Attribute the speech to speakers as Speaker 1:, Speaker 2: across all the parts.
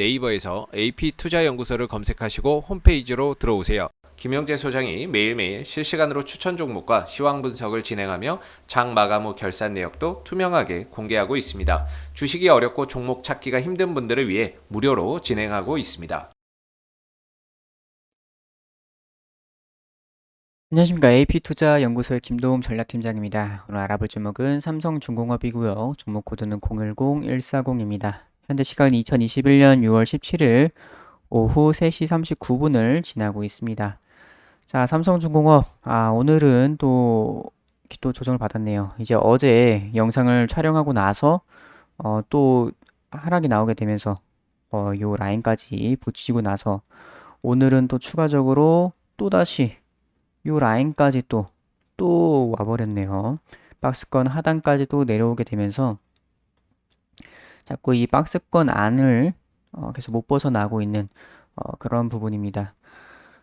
Speaker 1: 네이버에서 AP투자연구소를 검색하시고 홈페이지로 들어오세요. 김영재 소장이 매일매일 실시간으로 추천 종목과 시황 분석을 진행하며 장 마감 후 결산 내역도 투명하게 공개하고 있습니다. 주식이 어렵고 종목 찾기가 힘든 분들을 위해 무료로 진행하고 있습니다.
Speaker 2: 안녕하십니까. AP투자연구소의 김도움 전략팀장입니다. 오늘 알아볼 종목은 삼성중공업이고요. 종목 코드는 010140입니다. 현재 시간은 2021년 6월 17일 오후 3시 39분을 지나고 있습니다. 자, 삼성중공업. 오늘은 또 조정을 받았네요. 이제 어제 영상을 촬영하고 나서 또 하락이 나오게 되면서 요 라인까지 붙이고 나서 오늘은 또 추가적으로 또다시 요 라인까지 또 와버렸네요. 박스권 하단까지 또 내려오게 되면서 자꾸 이 박스권 안을 계속 못 벗어나고 있는 그런 부분입니다.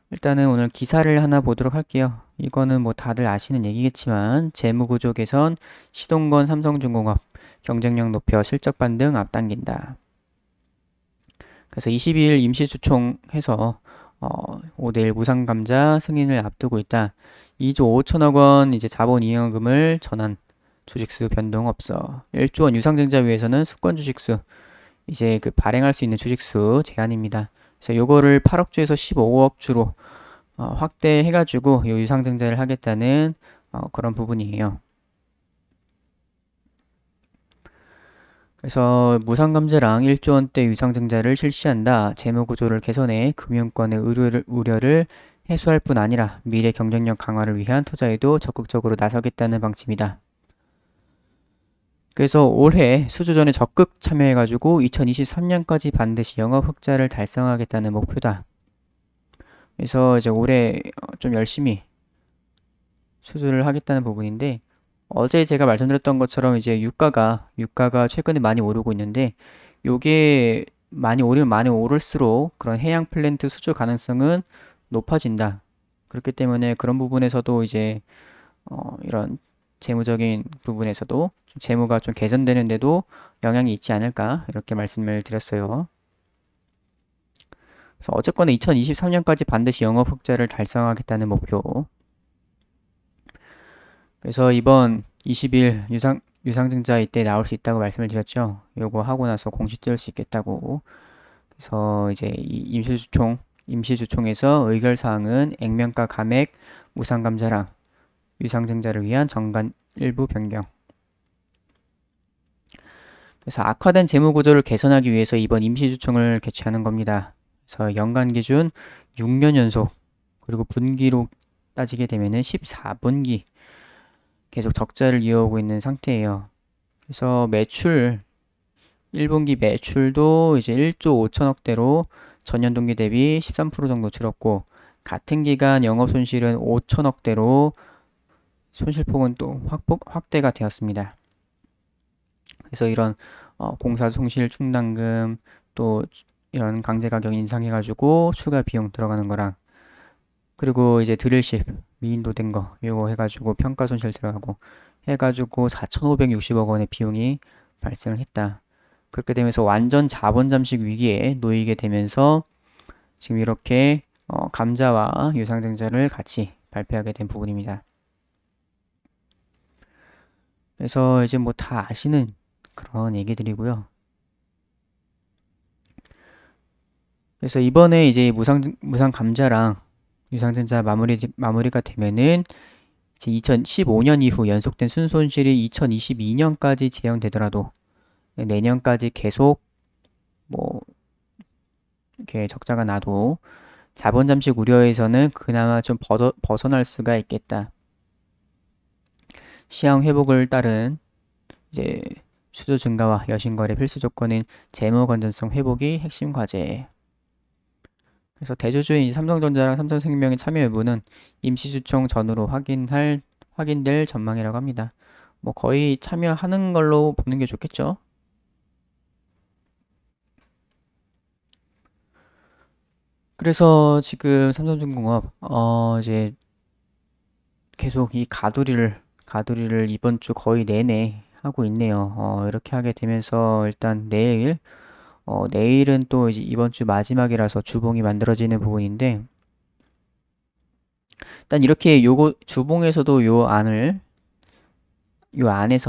Speaker 2: 일단은 오늘 기사를 하나 보도록 할게요. 이거는 뭐 다들 아시는 얘기겠지만 재무구조 개선, 시동건 삼성중공업 경쟁력 높여 실적 반등 앞당긴다. 그래서 22일 임시주총해서 5대1 무상감자 승인을 앞두고 있다. 2조 5천억 원 이제 자본 이용금을 전환. 주식수 변동 없어. 1조 원 유상증자위에서는 수권 주식수 이제 그 발행할 수 있는 주식수 제한입니다. 그래서 요거를 8억 주에서 15억 주로 확대해가지고 요 유상증자를 하겠다는 그런 부분이에요. 그래서 무상감자랑 1조 원대 유상증자를 실시한다. 재무구조를 개선해 금융권의 우려를 해소할 뿐 아니라 미래 경쟁력 강화를 위한 투자에도 적극적으로 나서겠다는 방침이다. 그래서 올해 수주전에 적극 참여해가지고 2023년까지 반드시 영업 흑자를 달성하겠다는 목표다. 그래서 이제 올해 좀 열심히 수주를 하겠다는 부분인데 어제 제가 말씀드렸던 것처럼 이제 유가가 최근에 많이 오르고 있는데 요게 많이 오르면 많이 오를수록 그런 해양 플랜트 수주 가능성은 높아진다. 그렇기 때문에 그런 부분에서도 이제 이런 재무적인 부분에서도 좀 재무가 좀 개선되는데도 영향이 있지 않을까 이렇게 말씀을 드렸어요. 그래서 어쨌거나 2023년까지 반드시 영업 흑자를 달성하겠다는 목표. 그래서 이번 20일 유상증자 이때 나올 수 있다고 말씀을 드렸죠. 요거 하고 나서 공시 뜰 수 있겠다고. 그래서 이제 이 임시주총에서 의결사항은 액면가 감액 무상감자랑 유상증자를 위한 정관 일부 변경. 그래서 악화된 재무구조를 개선하기 위해서 이번 임시주총을 개최하는 겁니다. 그래서 연간 기준 6년 연속 그리고 분기로 따지게 되면은 14분기 계속 적자를 이어오고 있는 상태예요. 그래서 1분기 매출도 이제 1조 5천억대로 전년 동기 대비 13% 정도 줄었고 같은 기간 영업 손실은 5천억대로 손실폭은 또 확대가 되었습니다. 그래서 이런 공사 손실 충당금 또 이런 강제 가격 인상해가지고 추가 비용 들어가는 거랑 그리고 이제 드릴십 미인도된 거 이거 해가지고 평가 손실 들어가고 해가지고 4,560억 원의 비용이 발생을 했다. 그렇게 되면서 완전 자본 잠식 위기에 놓이게 되면서 지금 이렇게 감자와 유상증자를 같이 발표하게 된 부분입니다. 그래서 이제 뭐 다 아시는 그런 얘기들이고요. 그래서 이번에 이제 무상 감자랑 유상증자 마무리가 되면은 이제 2015년 이후 연속된 순손실이 2022년까지 재현되더라도 내년까지 계속 뭐 이렇게 적자가 나도 자본 잠식 우려에서는 그나마 좀 벗어날 수가 있겠다. 시황 회복을 따른 이제 수주 증가와 여신거래 필수 조건인 재무 건전성 회복이 핵심 과제. 그래서 대주주인 삼성전자랑 삼성생명의 참여 여부는 임시주총 전후로 확인될 전망이라고 합니다. 뭐 거의 참여하는 걸로 보는 게 좋겠죠. 그래서 지금 삼성중공업 이제 계속 이 가두리를 이번 주 거의 내내 하고 있네요. 이렇게 하게 되면서 일단 내일 내일은 또 이제 이번 주 마지막이라서 주봉이 만들어지는 부분인데, 일단 이렇게 요거 주봉에서도 요 안에서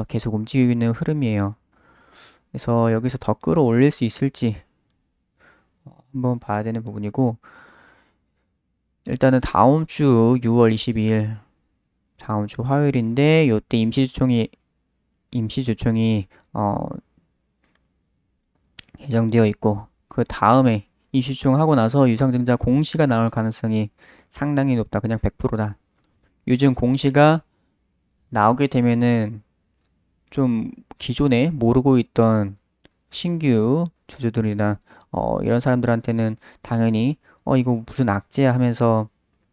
Speaker 2: 계속 움직이고 있는 흐름이에요. 그래서 여기서 더 끌어올릴 수 있을지 한번 봐야 되는 부분이고, 일단은 다음 주 6월 22일, 다음 주 화요일인데, 요때 임시주총이 예정되어 있고, 그 다음에 임시주총 하고 나서 유상증자 공시가 나올 가능성이 상당히 높다. 그냥 100%다. 요즘 공시가 나오게 되면은 좀 기존에 모르고 있던 신규 주주들이나 이런 사람들한테는 당연히 이거 무슨 악재야 하면서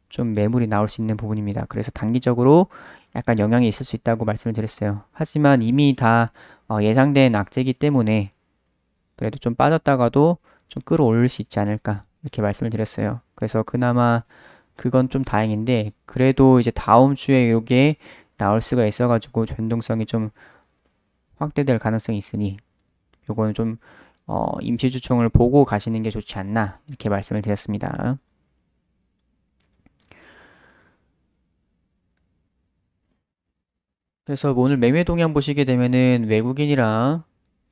Speaker 2: 좀 매물이 나올 수 있는 부분입니다. 그래서 단기적으로 약간 영향이 있을 수 있다고 말씀을 드렸어요. 하지만 이미 다 예상된 악재이기 때문에 그래도 좀 빠졌다가도 좀 끌어올릴 수 있지 않을까 이렇게 말씀을 드렸어요. 그래서 그나마 그건 좀 다행인데 그래도 이제 다음 주에 이게 나올 수가 있어가지고 변동성이 좀 확대될 가능성이 있으니 요거는 좀 임시주총을 보고 가시는 게 좋지 않나 이렇게 말씀을 드렸습니다. 그래서 오늘 매매 동향 보시게 되면은 외국인이랑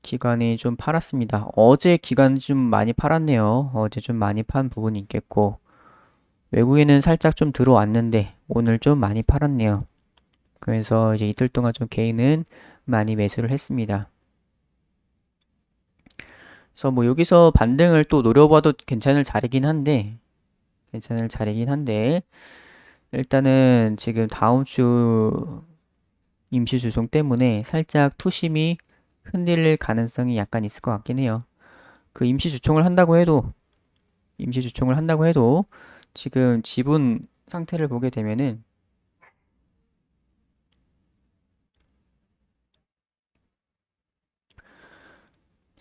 Speaker 2: 기관이 좀 팔았습니다. 어제 기관이 좀 많이 팔았네요. 어제 좀 많이 판 부분이 있겠고 외국인은 살짝 좀 들어왔는데 오늘 좀 많이 팔았네요. 그래서 이제 이틀 동안 좀 개인은 많이 매수를 했습니다. 그래서 뭐 여기서 반등을 또 노려봐도 괜찮을 자리긴 한데 일단은 지금 다음 주 임시 주송 때문에 살짝 투심이 흔들릴 가능성이 약간 있을 것 같긴 해요. 그 임시 주총을 한다고 해도 지금 지분 상태를 보게 되면은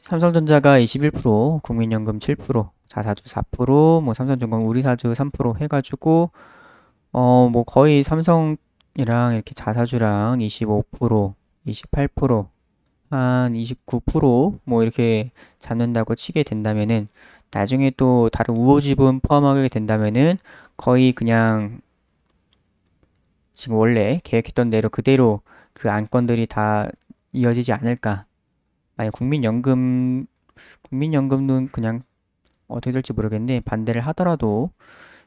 Speaker 2: 삼성전자가 21%, 국민연금 7%, 자사주 4%, 뭐 삼성중공 우리사주 3% 해가지고 뭐 거의 삼성이랑 이렇게 자사주랑 25%, 28%, 한 29%뭐 이렇게 잡는다고 치게 된다면은 나중에 또 다른 우호지분 포함하게 된다면은 거의 그냥 지금 원래 계획했던 대로 그대로 그 안건들이 다 이어지지 않을까. 만약 국민연금은 그냥 어떻게 될지 모르겠는데 반대를 하더라도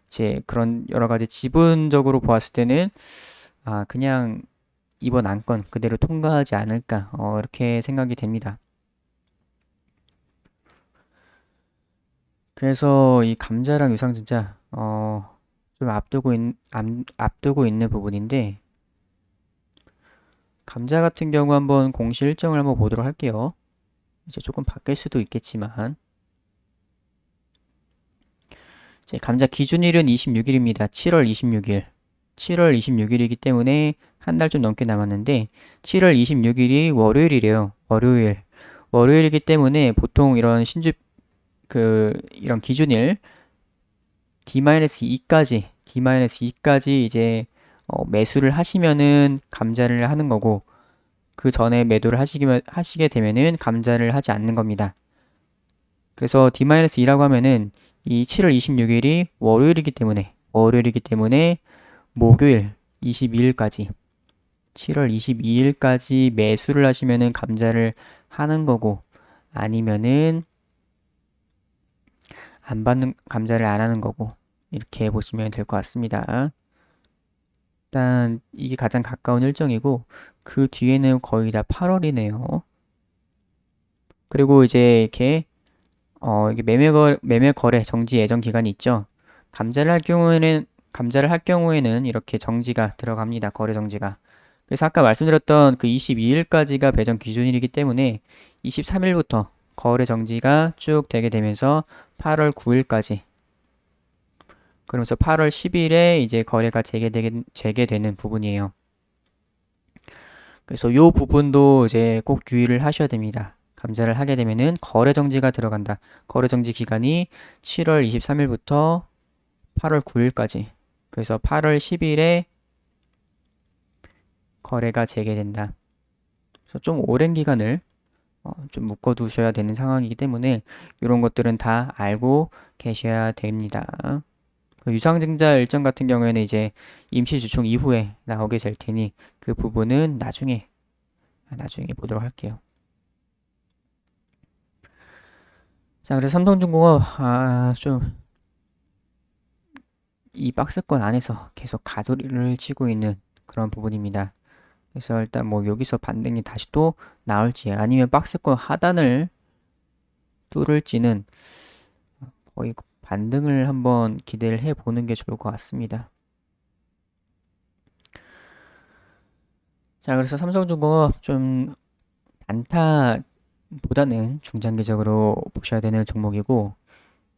Speaker 2: 이제 그런 여러 가지 지분적으로 보았을 때는 그냥 이번 안건 그대로 통과하지 않을까 이렇게 생각이 됩니다. 그래서 이 감자랑 유상증자 좀 앞두고 있는 부분인데 감자 같은 경우 한번 공시 일정을 한번 보도록 할게요. 이제 조금 바뀔 수도 있겠지만 이제 감자 기준일은 26일입니다. 7월 26일. 7월 26일이기 때문에 한 달 좀 넘게 남았는데 7월 26일이 월요일이래요. 월요일이기 때문에 보통 이런 이런 기준일 D-2까지 이제 매수를 하시면은 감자를 하는 거고 그 전에 매도를 하시게 되면은 감자를 하지 않는 겁니다. 그래서 D-2라고 하면은 이 7월 26일이 월요일이기 때문에 목요일 22일까지 7월 22일까지 매수를 하시면은 감자를 하는 거고 아니면은 감자를 안 하는 거고 이렇게 보시면 될 것 같습니다. 일단 이게 가장 가까운 일정이고 그 뒤에는 거의 다 8월이네요. 그리고 이제 이렇게 이게 매매 거래 정지 예정 기간이 있죠. 감자를 할 경우에는 이렇게 정지가 들어갑니다. 거래 정지가. 그래서 아까 말씀드렸던 그 22일까지가 배정 기준일이기 때문에 23일부터 거래 정지가 쭉 되게 되면서 8월 9일까지 그러면서 8월 10일에 이제 거래가 재개되는 부분이에요. 그래서 이 부분도 이제 꼭 유의를 하셔야 됩니다. 감자를 하게 되면은 거래 정지가 들어간다. 거래 정지 기간이 7월 23일부터 8월 9일까지. 그래서 8월 10일에 거래가 재개된다. 그래서 좀 오랜 기간을 좀 묶어두셔야 되는 상황이기 때문에 이런 것들은 다 알고 계셔야 됩니다. 그 유상증자 일정 같은 경우에는 이제 임시 주총 이후에 나오게 될 테니 그 부분은 나중에 보도록 할게요. 자, 그래서 삼성중공업 좀 이 박스권 안에서 계속 가돌이를 치고 있는 그런 부분입니다. 그래서 일단 뭐 여기서 반등이 다시 또 나올지 아니면 박스권 하단을 뚫을지는 거의 반등을 한번 기대를 해 보는 게 좋을 것 같습니다. 자, 그래서 삼성중공업 좀 단타보다는 중장기적으로 보셔야 되는 종목이고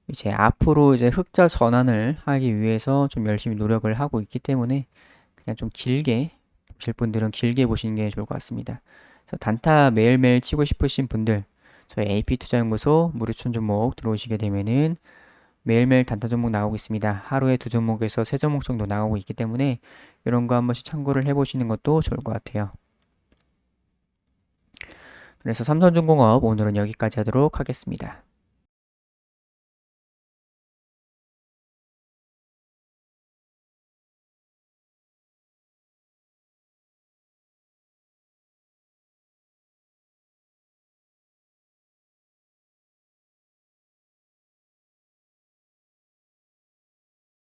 Speaker 2: 이제 앞으로 이제 흑자 전환을 하기 위해서 좀 열심히 노력을 하고 있기 때문에 그냥 좀 길게 보실 분들은 길게 보시는 게 좋을 것 같습니다. 그래서 단타 매일매일 치고 싶으신 분들 저희 AP투자연구소 무료춘 종목 들어오시게 되면은 매일매일 단타 종목 나오고 있습니다. 하루에 2종목에서 3종목 정도 나오고 있기 때문에 이런 거 한 번씩 참고를 해보시는 것도 좋을 것 같아요. 그래서 삼성중공업 오늘은 여기까지 하도록 하겠습니다.